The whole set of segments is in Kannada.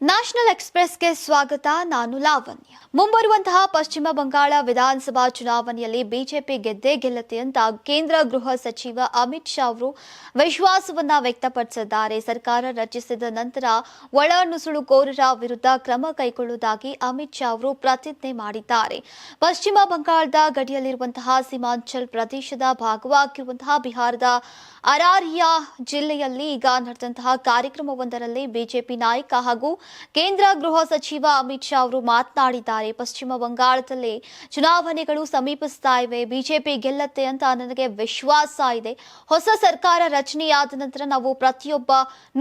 ನ್ಯಾಷನಲ್ ಎಕ್ಸ್‌ಪ್ರೆಸ್‌ಗೆ ಸ್ವಾಗತ. ನಾನು ಲಾವಣ್ಯ. ಮುಂಬರುವಂತಹ ಪಶ್ಚಿಮ ಬಂಗಾಳ ವಿಧಾನಸಭಾ ಚುನಾವಣೆಯಲ್ಲಿ ಬಿಜೆಪಿ ಗೆದ್ದೇ ಗೆಲ್ಲುತ್ತೆ ಅಂತ ಕೇಂದ್ರ ಗೃಹ ಸಚಿವ ಅಮಿತ್ ಶಾ ಅವರು ವಿಶ್ವಾಸವನ್ನ ವ್ಯಕ್ತಪಡಿಸಿದ್ದಾರೆ. ಸರ್ಕಾರ ರಚಿಸಿದ ನಂತರ ಒಳ ನುಸುಳುಕೋರರ ವಿರುದ್ಧ ಕ್ರಮ ಕೈಗೊಳ್ಳುವುದಾಗಿ ಅಮಿತ್ ಶಾ ಅವರು ಪ್ರತಿಜ್ಞೆ ಮಾಡಿದ್ದಾರೆ. ಪಶ್ಚಿಮ ಬಂಗಾಳದ ಗಡಿಯಲ್ಲಿರುವಂತಹ ಸೀಮಾಂಚಲ್ ಪ್ರದೇಶದ ಭಾಗವಾಗಿರುವಂತಹ ಬಿಹಾರದ ಅರಾರಿಯಾ ಜಿಲ್ಲೆಯಲ್ಲಿ ಈಗ ನಡೆದಂತಹ ಕಾರ್ಯಕ್ರಮವೊಂದರಲ್ಲಿ ಬಿಜೆಪಿ ನಾಯಕ ಹಾಗೂ ಕೇಂದ್ರ ಗೃಹ ಸಚಿವ ಅಮಿತ್ ಶಾ ಅವರು ಮಾತನಾಡಿದ್ದಾರೆ. ಪಶ್ಚಿಮ ಬಂಗಾಳದಲ್ಲಿ ಚುನಾವಣೆಗಳು ಸಮೀಪಿಸ್ತಾ ಇವೆ, ಬಿಜೆಪಿ ಗೆಲ್ಲತ್ತೆ ಅಂತ ನನಗೆ ವಿಶ್ವಾಸ ಇದೆ. ಹೊಸ ಸರ್ಕಾರ ರಚನೆಯಾದ ನಂತರ ನಾವು ಪ್ರತಿಯೊಬ್ಬ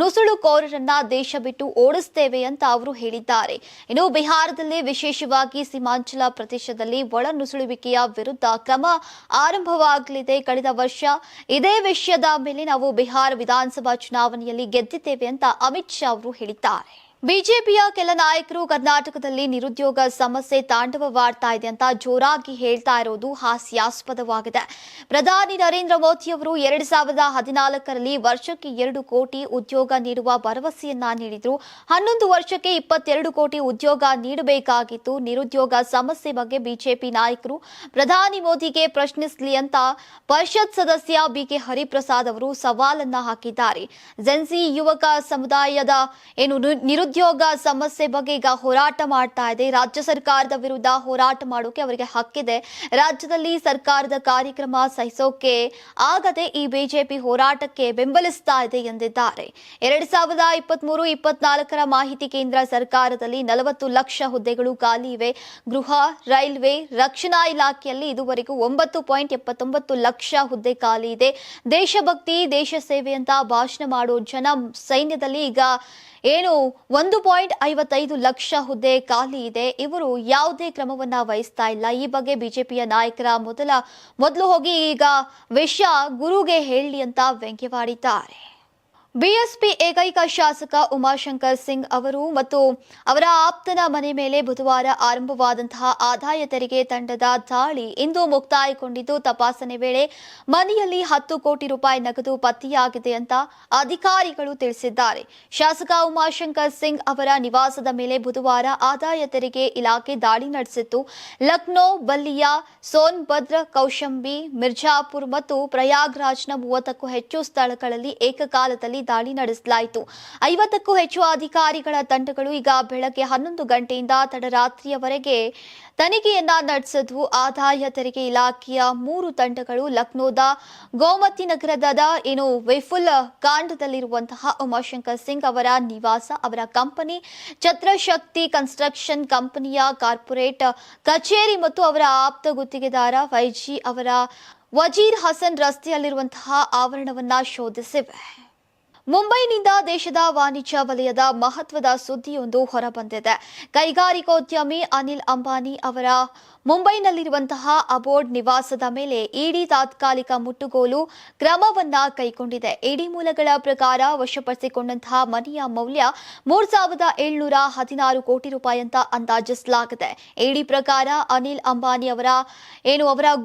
ನುಸುಳುಕೋರರನ್ನ ದೇಶ ಬಿಟ್ಟು ಓಡಿಸ್ತೇವೆ ಅಂತ ಅವರು ಹೇಳಿದ್ದಾರೆ. ಇನ್ನು ಬಿಹಾರದಲ್ಲಿ ವಿಶೇಷವಾಗಿ ಸೀಮಾಂಚಲ ಪ್ರದೇಶದಲ್ಲಿ ಒಳ ನುಸುಳುವಿಕೆಯ ವಿರುದ್ಧ ಕ್ರಮ ಆರಂಭವಾಗಲಿದೆ. ಕಳೆದ ವರ್ಷ ಇದೇ ವಿಷಯದ ಮೇಲೆ ನಾವು ಬಿಹಾರ ವಿಧಾನಸಭಾ ಚುನಾವಣೆಯಲ್ಲಿ ಗೆದ್ದಿದ್ದೇವೆ ಅಂತ ಅಮಿತ್ ಶಾ ಅವರು ಹೇಳಿದ್ದಾರೆ. ಬಿಜೆಪಿಯ ಕೆಲ ನಾಯಕರು ಕರ್ನಾಟಕದಲ್ಲಿ ನಿರುದ್ಯೋಗ ಸಮಸ್ಯೆ ತಾಂಡವವಾಡ್ತಾ ಇದೆ ಅಂತ ಜೋರಾಗಿ ಹೇಳ್ತಾ ಇರೋದು ಹಾಸ್ಯಾಸ್ಪದವಾಗಿದೆ. ಪ್ರಧಾನಿ ನರೇಂದ್ರ ಮೋದಿ ಅವರು 2014ರಲ್ಲಿ ವರ್ಷಕ್ಕೆ 2 ಕೋಟಿ ಉದ್ಯೋಗ ನೀಡುವ ಭರವಸೆಯನ್ನ ನೀಡಿದ್ರು. 11 ವರ್ಷಕ್ಕೆ 22 ಕೋಟಿ ಉದ್ಯೋಗ ನೀಡಬೇಕಾಗಿತ್ತು. ನಿರುದ್ಯೋಗ ಸಮಸ್ಯೆ ಬಗ್ಗೆ ಬಿಜೆಪಿ ನಾಯಕರು ಪ್ರಧಾನಿ ಮೋದಿಗೆ ಪ್ರಶ್ನಿಸಲಿ ಅಂತ ಪರಿಷತ್ ಸದಸ್ಯ ಬಿಕೆ ಹರಿಪ್ರಸಾದ್ ಅವರು ಸವಾಲನ್ನ ಹಾಕಿದ್ದಾರೆ. ಜೆನ್ಸಿ ಯುವಕ ಸಮುದಾಯದ ನಿರುದ್ಯೋಗ ಸಮಸ್ಯೆ ಬಗ್ಗೆ ಈಗ ಹೋರಾಟ ಮಾಡ್ತಾ ಇದೆ. ರಾಜ್ಯ ಸರ್ಕಾರದ ವಿರುದ್ಧ ಹೋರಾಟ ಮಾಡೋಕೆ ಅವರಿಗೆ ಹಕ್ಕಿದೆ. ರಾಜ್ಯದಲ್ಲಿ ಸರ್ಕಾರದ ಕಾರ್ಯಕ್ರಮ ಸಹಿಸೋಕೆ ಆಗದೆ ಈ ಬಿಜೆಪಿ ಹೋರಾಟಕ್ಕೆ ಬೆಂಬಲಿಸ್ತಾ ಇದೆ ಎಂದಿದ್ದಾರೆ. 2023-24ರ ಮಾಹಿತಿ ಕೇಂದ್ರ ಸರ್ಕಾರದಲ್ಲಿ 40 ಲಕ್ಷ ಹುದ್ದೆಗಳು ಖಾಲಿ ಇವೆ. ಗೃಹ, ರೈಲ್ವೆ, ರಕ್ಷಣಾ ಇಲಾಖೆಯಲ್ಲಿ ಇದುವರೆಗೂ 9.79 ಲಕ್ಷ ಹುದ್ದೆ ಖಾಲಿ ಇದೆ. ದೇಶಭಕ್ತಿ, ದೇಶ ಸೇವೆ ಅಂತ ಭಾಷಣ ಮಾಡೋ ಜನ ಸೈನ್ಯದಲ್ಲಿ ಈಗ 1.55 ಲಕ್ಷ ಹುದ್ದೆ ಖಾಲಿ ಇದೆ. ಇವರು ಯಾವುದೇ ಕ್ರಮವನ್ನ ವಹಿಸ್ತಾ ಇಲ್ಲ. ಈ ಬಗ್ಗೆ ಬಿಜೆಪಿಯ ನಾಯಕರ ಮೊದಲು ಹೋಗಿ ಈಗ ವಿಷಯ ಗುರುಗೆ ಹೇಳಿ ಅಂತ ವ್ಯಂಗ್ಯವಾಡಿದ್ದಾರೆ. ಬಿಎಸ್ಪಿ ಏಕೈಕ ಶಾಸಕ ಉಮಾಶಂಕರ್ ಸಿಂಗ್ ಅವರು ಮತ್ತು ಅವರ ಆಪ್ತನ ಮನೆ ಮೇಲೆ ಬುಧವಾರ ಆರಂಭವಾದಂತಹ ಆದಾಯ ತೆರಿಗೆ ತಂಡದ ದಾಳಿ ಇಂದು ಮುಕ್ತಾಯಗೊಂಡಿದ್ದು, ತಪಾಸಣೆ ವೇಳೆ ಮನೆಯಲ್ಲಿ 10 ಕೋಟಿ ರೂಪಾಯಿ ನಗದು ಪತ್ತೆಯಾಗಿದೆ ಅಂತ ಅಧಿಕಾರಿಗಳು ತಿಳಿಸಿದ್ದಾರೆ. ಶಾಸಕ ಉಮಾಶಂಕರ್ ಸಿಂಗ್ ಅವರ ನಿವಾಸದ ಮೇಲೆ ಬುಧವಾರ ಆದಾಯ ತೆರಿಗೆ ಇಲಾಖೆ ದಾಳಿ ನಡೆಸಿತ್ತು. ಲಕ್ನೋ, ಬಲ್ಲಿಯಾ, ಸೋನ್ಭದ್ರ, ಕೌಶಂಬಿ, ಮಿರ್ಜಾಪುರ್ ಮತ್ತು ಪ್ರಯಾಗ್ರಾಜ್ನ 30ಕ್ಕೂ ಹೆಚ್ಚು ಸ್ಥಳಗಳಲ್ಲಿ ಏಕಕಾಲದಲ್ಲಿ ದಾಳಿ ನಡೆಸಲಾಯಿತು. 50ಕ್ಕೂ ಹೆಚ್ಚು ಅಧಿಕಾರಿಗಳ ತಂಡಗಳು ಈಗ ಬೆಳಗ್ಗೆ 11 ಗಂಟೆಯಿಂದ ತಡರಾತ್ರಿಯವರೆಗೆ ತನಿಖೆಯನ್ನ ನಡೆಸಿದ್ವು. ಆದಾಯ ತೆರಿಗೆ ಇಲಾಖೆಯ 3 ತಂಡಗಳು ಲಕ್ನೋದ ಗೋಮತಿ ನಗರದ ವಿಫುಲ್ ಕಾಂಡದಲ್ಲಿರುವಂತಹ ಉಮಾಶಂಕರ್ ಸಿಂಗ್ ಅವರ ನಿವಾಸ, ಅವರ ಕಂಪನಿ ಛತ್ರಶಕ್ತಿ ಕನ್ಸ್ಟ್ರಕ್ಷನ್ ಕಂಪನಿಯ ಕಾರ್ಪೊರೇಟ್ ಕಚೇರಿ ಮತ್ತು ಅವರ ಆಪ್ತ ಗುತ್ತಿಗೆದಾರ ವೈಜಿ ಅವರ ವಜೀರ್ ಹಸನ್ ರಸ್ತೆಯಲ್ಲಿರುವಂತಹ ಆವರಣವನ್ನ ಶೋಧಿಸಿವೆ. ಮುಂಬೈನಿಂದ ದೇಶದ ವಾಣಿಜ್ಯ ವಲಯದ ಮಹತ್ವದ ಸುದ್ದಿಯೊಂದು ಹೊರಬಂದಿದೆ. ಕೈಗಾರಿಕೋದ್ಯಮಿ ಅನಿಲ್ ಅಂಬಾನಿ ಅವರ ಮುಂಬೈನಲ್ಲಿರುವಂತಹ ಅಬೋರ್ಡ್ ನಿವಾಸದ ಮೇಲೆ ಇಡಿ ತಾತ್ಕಾಲಿಕ ಮುಟ್ಟುಗೋಲು ಕ್ರಮವನ್ನ ಕೈಗೊಂಡಿದೆ. ಇಡಿ ಮೂಲಗಳ ಪ್ರಕಾರ ವಶಪಡಿಸಿಕೊಂಡಂತಹ ಮನೆಯ ಮೌಲ್ಯ 3,716 ಕೋಟಿ ರೂಪಾಯಿ ಅಂತ ಅಂದಾಜಿಸಲಾಗಿದೆ. ಇಡಿ ಪ್ರಕಾರ ಅನಿಲ್ ಅಂಬಾನಿ ಅವರ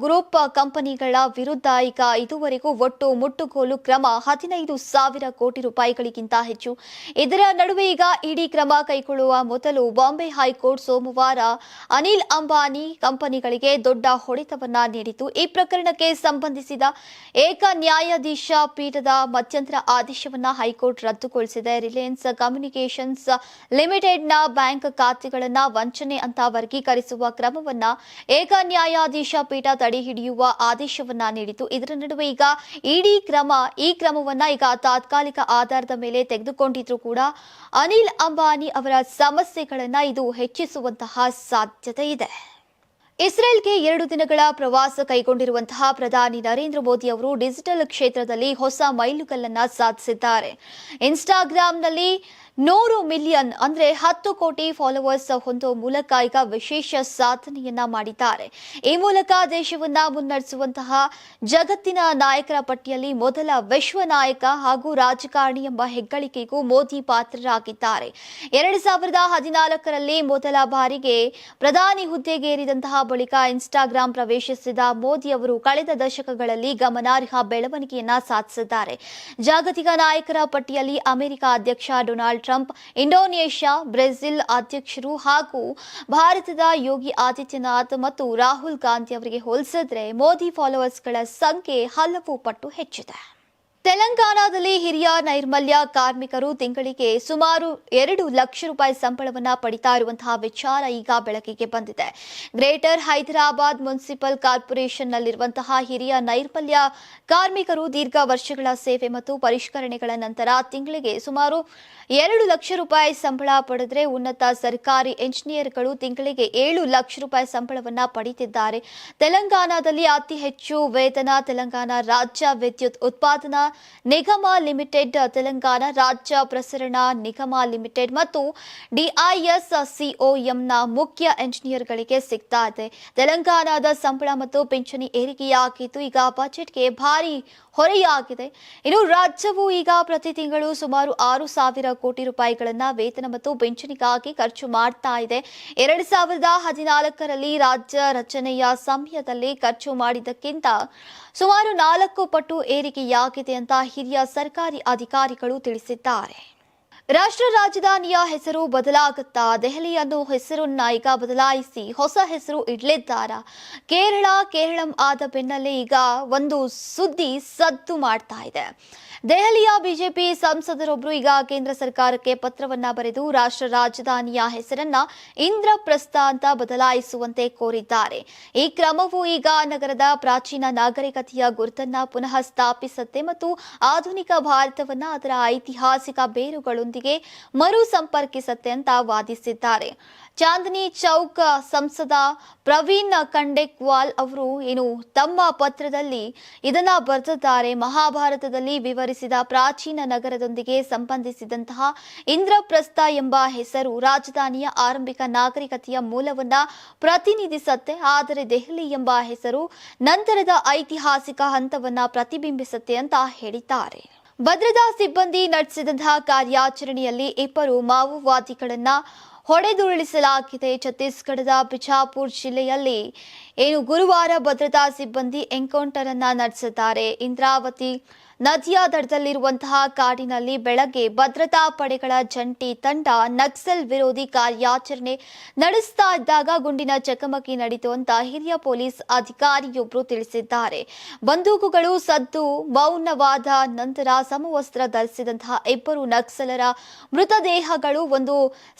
ಗ್ರೂಪ್ ಕಂಪನಿಗಳ ವಿರುದ್ಧ ಈಗ ಇದುವರೆಗೂ ಒಟ್ಟು ಮುಟ್ಟುಗೋಲು ಕ್ರಮ 15,000 ಕೋಟಿ ರೂಪಾಯಿಗಳಿಗಿಂತ ಹೆಚ್ಚು. ಇದರ ನಡುವೆ ಈಗ ಇಡಿ ಕ್ರಮ ಕೈಗೊಳ್ಳುವ ಮೊದಲು ಬಾಂಬೆ ಹೈಕೋರ್ಟ್ ಸೋಮವಾರ ಅನಿಲ್ ಅಂಬಾನಿ ಕಂಪನಿಗಳಿಗೆ ದೊಡ್ಡ ಹೊಡೆತವನ್ನ ನೀಡಿತು. ಈ ಪ್ರಕರಣಕ್ಕೆ ಸಂಬಂಧಿಸಿದ ಏಕ ನ್ಯಾಯಾಧೀಶ ಪೀಠದ ಮಧ್ಯಂತರ ಆದೇಶವನ್ನ ಹೈಕೋರ್ಟ್ ರದ್ದುಗೊಳಿಸಿದೆ. ರಿಲಯನ್ಸ್ ಕಮ್ಯುನಿಕೇಷನ್ಸ್ ಲಿಮಿಟೆಡ್ನ ಬ್ಯಾಂಕ್ ಖಾತೆಗಳನ್ನ ವಂಚನೆ ಅಂತ ವರ್ಗೀಕರಿಸುವ ಕ್ರಮವನ್ನ ಏಕ ನ್ಯಾಯಾಧೀಶ ಪೀಠ ತಡೆಹಿಡಿಯುವ ಆದೇಶವನ್ನ ನೀಡಿತು. ಇದರ ನಡುವೆ ಈಗ ಇಡಿ ಈ ಕ್ರಮವನ್ನ ಈಗ ತಾತ್ಕಾಲಿಕ ಆಧಾರದ ಮೇಲೆ ತೆಗೆದುಕೊಂಡಿದ್ರು ಕೂಡ ಅನಿಲ್ ಅಂಬಾನಿ ಅವರ ಸಮಸ್ಯೆಗಳನ್ನ ಇದು ಹೆಚ್ಚಿಸುವಂತಹ ಸಾಧ್ಯತೆ ಇದೆ. ಇಸ್ರೇಲ್ಗೆ 2 ದಿನಗಳ ಪ್ರವಾಸ ಕೈಗೊಂಡಿರುವಂತಹ ಪ್ರಧಾನಿ ನರೇಂದ್ರ ಮೋದಿ ಅವರು ಡಿಜಿಟಲ್ ಕ್ಷೇತ್ರದಲ್ಲಿ ಹೊಸ ಮೈಲುಗಲ್ಲನ್ನ ಸಾಧಿಸಿದ್ದಾರೆ. ಇನ್ಸ್ಟಾಗ್ರಾಂನಲ್ಲಿ 100 ಮಿಲಿಯನ್ ಅಂದ್ರೆ 10 ಕೋಟಿ ಫಾಲೋವರ್ಸ್ ಹೊಂದುವ ಮೂಲಕ ಈಗ ವಿಶೇಷ ಸಾಧನೆಯನ್ನ ಮಾಡಿದ್ದಾರೆ. ಈ ಮೂಲಕ ದೇಶವನ್ನ ಮುನ್ನಡೆಸುವಂತಹ ಜಗತ್ತಿನ ನಾಯಕರ ಪಟ್ಟಿಯಲ್ಲಿ ಮೊದಲ ವಿಶ್ವ ನಾಯಕ ಹಾಗೂ ರಾಜಕಾರಣಿ ಎಂಬ ಹೆಗ್ಗಳಿಕೆಗೂ ಮೋದಿ ಪಾತ್ರರಾಗಿದ್ದಾರೆ. 2014ರಲ್ಲಿ ಮೊದಲ ಬಾರಿಗೆ ಪ್ರಧಾನಿ ಹುದ್ದೆಗೇರಿದಂತಹ ಬಳಿಕ ಇನ್ಸ್ಟಾಗ್ರಾಂ ಪ್ರವೇಶಿಸಿದ ಮೋದಿ ಅವರು ಕಳೆದ ದಶಕಗಳಲ್ಲಿ ಗಮನಾರ್ಹ ಬೆಳವಣಿಗೆಯನ್ನ ಸಾಧಿಸಿದ್ದಾರೆ. ಜಾಗತಿಕ ನಾಯಕರ ಪಟ್ಟಿಯಲ್ಲಿ ಅಮೆರಿಕ ಅಧ್ಯಕ್ಷ Donald Donald Trump, Indonesia, Brazil ಅಧ್ಯಕ್ಷರು ಹಾಗೂ ಭಾರತದ ಯೋಗಿ ಆದಿತ್ಯನಾಥ್ ಮತ್ತು ರಾಹುಲ್ ಗಾಂಧಿ ಅವರಿಗೆ ಹೋಲಿಸಿದ್ರೆ ಮೋದಿ ಫಾಲೋವರ್ಸ್ಗಳ ಸಂಖ್ಯೆ ಹಲವು ಪಟ್ಟು ಹೆಚ್ಚಿದೆ. ತೆಲಂಗಾಣದಲ್ಲಿ ಹಿರಿಯ ನೈರ್ಮಲ್ಯ ಕಾರ್ಮಿಕರು ತಿಂಗಳಿಗೆ ಸುಮಾರು 2 ಲಕ್ಷ ರೂಪಾಯಿ ಸಂಬಳವನ್ನ ಪಡಿತಾ ಇರುವಂತಹ ವಿಚಾರ ಈಗ ಬೆಳಕಿಗೆ ಬಂದಿದೆ. ಗ್ರೇಟರ್ ಹೈದರಾಬಾದ್ ಮುನ್ಸಿಪಲ್ ಕಾರ್ಪೊರೇಷನ್ನಲ್ಲಿರುವಂತಹ ಹಿರಿಯ ನೈರ್ಮಲ್ಯ ಕಾರ್ಮಿಕರು ದೀರ್ಘ ವರ್ಷಗಳ ಸೇವೆ ಮತ್ತು ಪರಿಷ್ಕರಣೆಗಳ ನಂತರ ತಿಂಗಳಿಗೆ ಸುಮಾರು 2 ಲಕ್ಷ ರೂಪಾಯಿ ಸಂಬಳ ಪಡೆದರೆ ಉನ್ನತ ಸರ್ಕಾರಿ ಎಂಜಿನಿಯರ್ಗಳು ತಿಂಗಳಿಗೆ 7 ಲಕ್ಷ ರೂಪಾಯಿ ಸಂಬಳವನ್ನ ಪಡೆದಿದ್ದಾರೆ. ತೆಲಂಗಾಣದಲ್ಲಿ ಅತಿ ಹೆಚ್ಚು ವೇತನ ತೆಲಂಗಾಣ ರಾಜ್ಯ ವಿದ್ಯುತ್ ಉತ್ಪಾದನಾ ನಿಗಮ ಲಿಮಿಟೆಡ್, ತೆಲಂಗಾಣ ರಾಜ್ಯ ಪ್ರಸರಣ ನಿಗಮ ಲಿಮಿಟೆಡ್ ಮತ್ತು ಡಿಐಎಸ್ಸಿಒಎಂನ ಮುಖ್ಯ ಎಂಜಿನಿಯರ್ಗಳಿಗೆ ಸಿಗ್ತಾ ಇದೆ. ತೆಲಂಗಾಣದ ಸಂಬಳ ಮತ್ತು ಪಿಂಚಣಿ ಏರಿಕೆಯಾಗಿದ್ದು ಈಗ ಬಜೆಟ್ಗೆ ಭಾರಿ ಹೊರೆಯಾಗಿದೆ. ಇನ್ನು ರಾಜ್ಯವು ಈಗ ಪ್ರತಿ ತಿಂಗಳು ಸುಮಾರು 6,000 ಕೋಟಿ ರೂಪಾಯಿಗಳನ್ನ ವೇತನ ಮತ್ತು ಪಿಂಚಣಿಗಾಗಿ ಖರ್ಚು ಮಾಡ್ತಾ ಇದೆ. 2014ರಲ್ಲಿ ರಾಜ್ಯ ರಚನೆಯ ಸಮಯದಲ್ಲಿ ಖರ್ಚು ಮಾಡಿದ್ದಕ್ಕಿಂತ ಸುಮಾರು 4 ಪಟ್ಟು ಏರಿಕೆಯಾಗಿದೆ ಅಂತ ಹಿರಿಯ ಸರ್ಕಾರಿ ಅಧಿಕಾರಿಗಳು ತಿಳಿಸಿದ್ದಾರೆ. ರಾಷ್ಟ್ರ ರಾಜಧಾನಿಯ ಹೆಸರು ಬದಲಾಗುತ್ತಾ? ದೆಹಲಿ ಅನ್ನೋ ಹೆಸರನ್ನ ಈಗ ಬದಲಾಯಿಸಿ ಹೊಸ ಹೆಸರು ಇಡ್ಲಿದ್ದಾರಾ? ಕೇರಳಂ ಆದ ಬೆನ್ನಲ್ಲೇ ಈಗ ಒಂದು ಸುದ್ದಿ ಸದ್ದು ಮಾಡ್ತಾ ಇದೆ. ದೆಹಲಿಯ ಬಿಜೆಪಿ ಸಂಸದರೊಬ್ಬರು ಈಗ ಕೇಂದ್ರ ಸರ್ಕಾರಕ್ಕೆ ಪತ್ರವನ್ನ ಬರೆದು ರಾಷ್ಟ್ರ ರಾಜಧಾನಿಯ ಹೆಸರನ್ನ ಇಂದ್ರಪ್ರಸ್ಥ ಅಂತ ಬದಲಾಯಿಸುವಂತೆ ಕೋರಿದ್ದಾರೆ. ಈ ಕ್ರಮವು ಈಗ ನಗರದ ಪ್ರಾಚೀನ ನಾಗರಿಕತೆಯ ಗುರುತನ್ನ ಪುನಃ ಸ್ಥಾಪಿಸುತ್ತೆ ಮತ್ತು ಆಧುನಿಕ ಭಾರತವನ್ನ ಅದರ ಐತಿಹಾಸಿಕ ಬೇರುಗಳೊಂದಿಗೆ ಮರು ಸಂಪರ್ಕಿಸುತ್ತೆ ಅಂತ ವಾದಿಸಿದ್ದಾರೆ. ಚಾಂದನಿ ಚೌಕ್ ಸಂಸದ ಪ್ರವೀಣ್ ಖಂಡೇಕ್ವಾಲ್ ಅವರು ತಮ್ಮ ಪತ್ರದಲ್ಲಿ ಇದನ್ನ ಬರೆದಿದ್ದಾರೆ. ಮಹಾಭಾರತದಲ್ಲಿ ವಿವರಿಸಿದ ಪ್ರಾಚೀನ ನಗರದೊಂದಿಗೆ ಸಂಬಂಧಿಸಿದಂತಹ ಇಂದ್ರಪ್ರಸ್ಥ ಎಂಬ ಹೆಸರು ರಾಜಧಾನಿಯ ಆರಂಭಿಕ ನಾಗರಿಕತೆಯ ಮೂಲವನ್ನ ಪ್ರತಿನಿಧಿಸುತ್ತೆ. ಆದರೆ ದೆಹಲಿ ಎಂಬ ಹೆಸರು ನಂತರದ ಐತಿಹಾಸಿಕ ಹಂತವನ್ನ ಪ್ರತಿಬಿಂಬಿಸುತ್ತೆ ಅಂತ ಹೇಳಿದ್ದಾರೆ. ಭದ್ರತಾ ಸಿಬ್ಬಂದಿ ನಡೆಸಿದಂತಹ ಕಾರ್ಯಾಚರಣೆಯಲ್ಲಿ 2 ಮಾವೋವಾದಿಗಳನ್ನ ಹೊಡೆದುರುಳಿಸಲಾಗಿದೆ. ಛತ್ತೀಸ್ಗಢದ ಬಿಜಾಪುರ್ ಜಿಲ್ಲೆಯಲ್ಲಿ ಗುರುವಾರ ಭದ್ರತಾ ಸಿಬ್ಬಂದಿ ಎನ್ಕೌಂಟರ್ ಅನ್ನ ನಡೆಸಿದ್ದಾರೆ. ಇಂದ್ರಾವತಿ ನದಿಯ ದಡದಲ್ಲಿರುವಂತಹ ಕಾಡಿನಲ್ಲಿ ಬೆಳಗ್ಗೆ ಭದ್ರತಾ ಪಡೆಗಳ ಜಂಟಿ ತಂಡ ನಕ್ಸಲ್ ವಿರೋಧಿ ಕಾರ್ಯಾಚರಣೆ ನಡೆಸ್ತಾ ಇದ್ದಾಗ ಗುಂಡಿನ ಚಕಮಕಿ ನಡೆಯಿತು ಅಂತ ಹಿರಿಯ ಪೊಲೀಸ್ ಅಧಿಕಾರಿಯೊಬ್ಬರು ತಿಳಿಸಿದ್ದಾರೆ. ಬಂದೂಕುಗಳು ಸದ್ದು ಮೌನವಾದ ನಂತರ ಸಮವಸ್ತ್ರ ಧರಿಸಿದಂತಹ 2 ನಕ್ಸಲರ ಮೃತದೇಹಗಳು ಒಂದು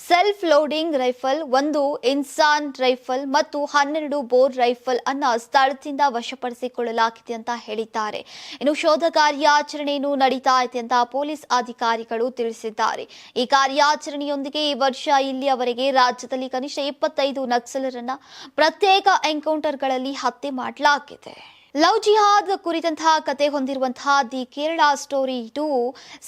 ಸೆಲ್ಫ್ ಲೋಡಿಂಗ್ ರೈಫಲ್, ಒಂದು ಇನ್ಸಾನ್ ರೈಫಲ್ ಮತ್ತು 12 ಬೋರ್ ರೈಫಲ್ ಅನ್ನ ಸ್ಥಳದಿಂದ ವಶಪಡಿಸಿಕೊಳ್ಳಲಾಗಿದೆ ಅಂತ ಹೇಳಿದ್ದಾರೆ. ಇನ್ನು ಶೋಧ ಕಾರ್ಯಾಚರಣೆಯನ್ನು ನಡೀತಾ ಇದೆ ಅಂತ ಪೊಲೀಸ್ ಅಧಿಕಾರಿಗಳು ತಿಳಿಸಿದ್ದಾರೆ. ಈ ಕಾರ್ಯಾಚರಣೆಯೊಂದಿಗೆ ಈ ವರ್ಷ ಇಲ್ಲಿಯವರೆಗೆ ರಾಜ್ಯದಲ್ಲಿ ಕನಿಷ್ಠ 25 ನಕ್ಸಲರನ್ನ ಪ್ರತ್ಯೇಕ ಎನ್ಕೌಂಟರ್ಗಳಲ್ಲಿ ಹತ್ಯೆ ಮಾಡಲಾಗಿದೆ. ಲವ್ ಜಿಹಾದ್ ಕುರಿತಂತಹ ಕತೆ ಹೊಂದಿರುವಂತಹ ದಿ ಕೇರಳ ಸ್ಟೋರಿ 2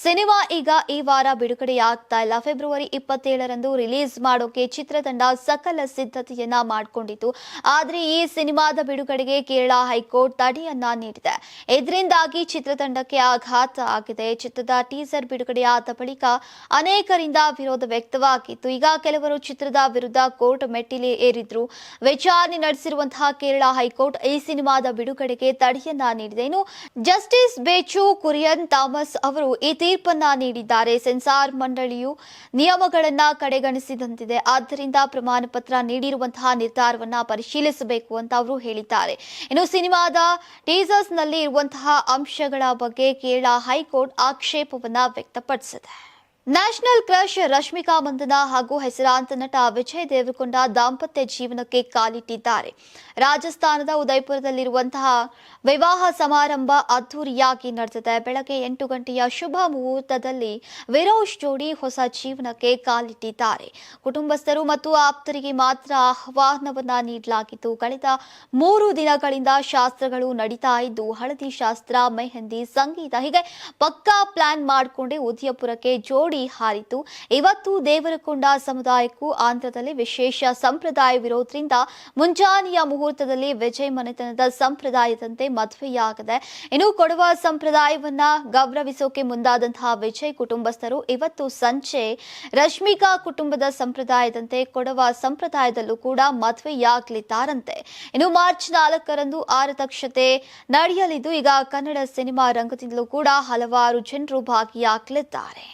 ಸಿನಿಮಾ ಈಗ ಈ ವಾರ ಬಿಡುಗಡೆಯಾಗ್ತಾ ಇಲ್ಲ. ಫೆಬ್ರವರಿ 27ರಂದು ರಿಲೀಸ್ ಮಾಡೋಕೆ ಚಿತ್ರತಂಡ ಸಕಲ ಸಿದ್ಧತೆಯನ್ನ ಮಾಡಿಕೊಂಡಿತ್ತು. ಆದರೆ ಈ ಸಿನಿಮಾದ ಬಿಡುಗಡೆಗೆ ಕೇರಳ ಹೈಕೋರ್ಟ್ ತಡೆಯನ್ನ ನೀಡಿದೆ. ಇದರಿಂದಾಗಿ ಚಿತ್ರತಂಡಕ್ಕೆ ಆಘಾತ ಆಗಿದೆ. ಚಿತ್ರದ ಟೀಸರ್ ಬಿಡುಗಡೆಯಾದ ಬಳಿಕ ಅನೇಕರಿಂದ ವಿರೋಧ ವ್ಯಕ್ತವಾಗಿತ್ತು. ಈಗ ಕೆಲವರು ಚಿತ್ರದ ವಿರುದ್ಧ ಕೋರ್ಟ್ ಮೆಟ್ಟಿಲು ಏರಿದ್ರು. ವಿಚಾರಣೆ ನಡೆಸಿರುವಂತಹ ಕೇರಳ ಹೈಕೋರ್ಟ್ ಈ ಸಿನಿಮಾದ ಬಿಡುಗಡೆ ತಡೆಯನ್ನ ನೀಡಿದೆ. ಇನ್ನು ಜಸ್ಟಿಸ್ ಬೇಚು ಕುರಿಯನ್ ಥಾಮಸ್ ಅವರು ಈ ತೀರ್ಪನ್ನ ನೀಡಿದ್ದಾರೆ. ಸೆನ್ಸಾರ್ ಮಂಡಳಿಯು ನಿಯಮಗಳನ್ನ ಕಡೆಗಣಿಸಿದಂತಿದೆ. ಆದ್ದರಿಂದ ಪ್ರಮಾಣ ಪತ್ರ ನೀಡಿರುವಂತಹ ನಿರ್ಧಾರವನ್ನ ಪರಿಶೀಲಿಸಬೇಕು ಅಂತ ಅವರು ಹೇಳಿದ್ದಾರೆ. ಇನ್ನು ಸಿನಿಮಾದ ಟೀಸರ್ಸ್ ನಲ್ಲಿ ಇರುವಂತಹ ಅಂಶಗಳ ಬಗ್ಗೆ ಕೇರಳ ಹೈಕೋರ್ಟ್ ಆಕ್ಷೇಪವನ್ನ ವ್ಯಕ್ತಪಡಿಸಿದೆ. ನ್ಯಾಷನಲ್ ಕ್ರಶ್ ರಶ್ಮಿಕಾ ಮಂದನ ಹಾಗೂ ಹೆಸರಾಂತ ನಟ ವಿಜಯ್ ದೇವರಕೊಂಡ ದಾಂಪತ್ಯ ಜೀವನಕ್ಕೆ ಕಾಲಿಟ್ಟಿದ್ದಾರೆ. ರಾಜಸ್ಥಾನದ ಉದಯಪುರದಲ್ಲಿರುವಂತಹ ವಿವಾಹ ಸಮಾರಂಭ ಅದ್ದೂರಿಯಾಗಿ ನಡೆದಿದೆ. ಬೆಳಗ್ಗೆ 8 ಗಂಟೆಯ ಶುಭ ಮುಹೂರ್ತದಲ್ಲಿ ವಿರೋಶ್ ಜೋಡಿ ಹೊಸ ಜೀವನಕ್ಕೆ ಕಾಲಿಟ್ಟಿದ್ದಾರೆ. ಕುಟುಂಬಸ್ಥರು ಮತ್ತು ಆಪ್ತರಿಗೆ ಮಾತ್ರ ಆಹ್ವಾನವನ್ನ ನೀಡಲಾಗಿತ್ತು. ಕಳೆದ 3 ದಿನಗಳಿಂದ ಶಾಸ್ತ್ರಗಳು ನಡೀತಾ ಇದ್ದು ಹಳದಿ ಶಾಸ್ತ್ರ, ಮೆಹಂದಿ, ಸಂಗೀತ ಹೀಗೆ ಪಕ್ಕಾ ಪ್ಲಾನ್ ಮಾಡಿಕೊಂಡೇ ಉದಯಪುರಕ್ಕೆ ಜೋಡಿ ಹಾರಿತು. ಇವತ್ತು ದೇವರಕೊಂಡ ಸಮುದಾಯಕ್ಕೂ ಆಂಧ್ರದಲ್ಲಿ ವಿಶೇಷ ಸಂಪ್ರದಾಯವಿರೋದ್ರಿಂದ ಮುಂಜಾನೆಯ ಮುಹೂರ್ತದಲ್ಲಿ ವಿಜಯ್ ಮನೆತನದ ಸಂಪ್ರದಾಯದಂತೆ ಮದುವೆಯಾಗಿದೆ. ಇನ್ನು ಕೊಡುವ ಸಂಪ್ರದಾಯವನ್ನ ಗೌರವಿಸೋಕೆ ಮುಂದಾದಂತಹ ವಿಜಯ್ ಕುಟುಂಬಸ್ಥರು ಇವತ್ತು ಸಂಜೆ ರಶ್ಮಿಕಾ ಕುಟುಂಬದ ಸಂಪ್ರದಾಯದಂತೆ ಕೊಡುವ ಸಂಪ್ರದಾಯದಲ್ಲೂ ಕೂಡ ಮದುವೆಯಾಗಲಿದ್ದಾರಂತೆ. ಇನ್ನು ಮಾರ್ಚ್ 4ರಂದು ಆರತಕ್ಷತೆ ನಡೆಯಲಿದ್ದು ಈಗ ಕನ್ನಡ ಸಿನಿಮಾ ರಂಗದಿಂದಲೂ ಕೂಡ ಹಲವಾರು ಜನರು ಭಾಗಿಯಾಗಲಿದ್ದಾರೆ.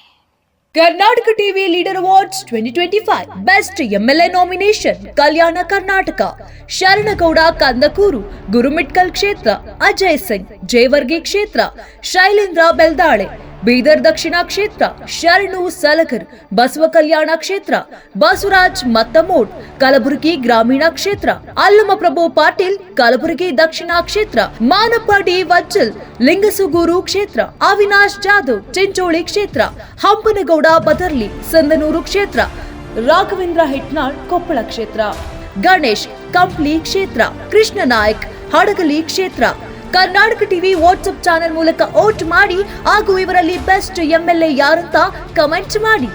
Karnataka TV Leader Awards 2025 Best MLA Nomination Kalyana Karnataka Sharanagowda Kandakuru Gurumitkal Kshetra Ajay Singh Jewargi Kshetra Shailendra Beldale Bidar ದಕ್ಷಿಣ ಕ್ಷೇತ್ರ ಶರಣು ಸಲಗರ್ ಬಸವ ಕಲ್ಯಾಣ ಕ್ಷೇತ್ರ ಬಸವರಾಜ್ ಮತ್ತಮೋಡ್ ಕಲಬುರಗಿ ಗ್ರಾಮೀಣ ಕ್ಷೇತ್ರ ಅಲ್ಲಮಪ್ರಭು ಪಾಟೀಲ್ ಕಲಬುರಗಿ ದಕ್ಷಿಣ ಕ್ಷೇತ್ರ ಮಾನಪ್ಪ ಡಿ ವಜ್ಜಲ್ ಲಿಂಗಸುಗೂರು ಕ್ಷೇತ್ರ ಅವಿನಾಶ್ ಜಾಧವ್ ಚಿಂಚೋಳಿ ಕ್ಷೇತ್ರ ಹಂಪನಗೌಡ ಬದರ್ಲಿ ಸಂದನೂರು ಕ್ಷೇತ್ರ ರಾಘವೇಂದ್ರ ಹಿಟ್ನಾಳ್ ಕೊಪ್ಪಳ ಕ್ಷೇತ್ರ ಗಣೇಶ್ ಕಂಪ್ಲಿ ಕ್ಷೇತ್ರ ಕೃಷ್ಣ ನಾಯಕ್ ಹಡಗಲಿ ಕ್ಷೇತ್ರ ಕರ್ನಾಟಕ ಟಿವಿ ವಾಟ್ಸ್ಆಪ್ ಚಾನೆಲ್ ಮೂಲಕ ವೋಟ್ ಮಾಡಿ ಹಾಗೂ ಇವರಲ್ಲಿ ಬೆಸ್ಟ್ ಎಂಎಲ್ಎ ಯಾರಂತ ಕಮೆಂಟ್ ಮಾಡಿ.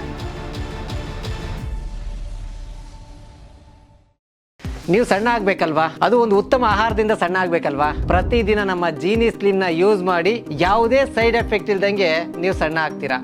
ನೀವು ಸಣ್ಣ ಆಗ್ಬೇಕಲ್ವಾ? ಅದು ಒಂದು ಉತ್ತಮ ಆಹಾರದಿಂದ ಸಣ್ಣ ಆಗ್ಬೇಕಲ್ವಾ? ಪ್ರತಿದಿನ ನಮ್ಮ ಜೀನಿ ಸ್ಲಿಮ್ ನ ಯೂಸ್ ಮಾಡಿ ಯಾವುದೇ ಸೈಡ್ ಎಫೆಕ್ಟ್ ಇಲ್ದಂಗೆ ನೀವು ಸಣ್ಣ ಆಗ್ತೀರಾ.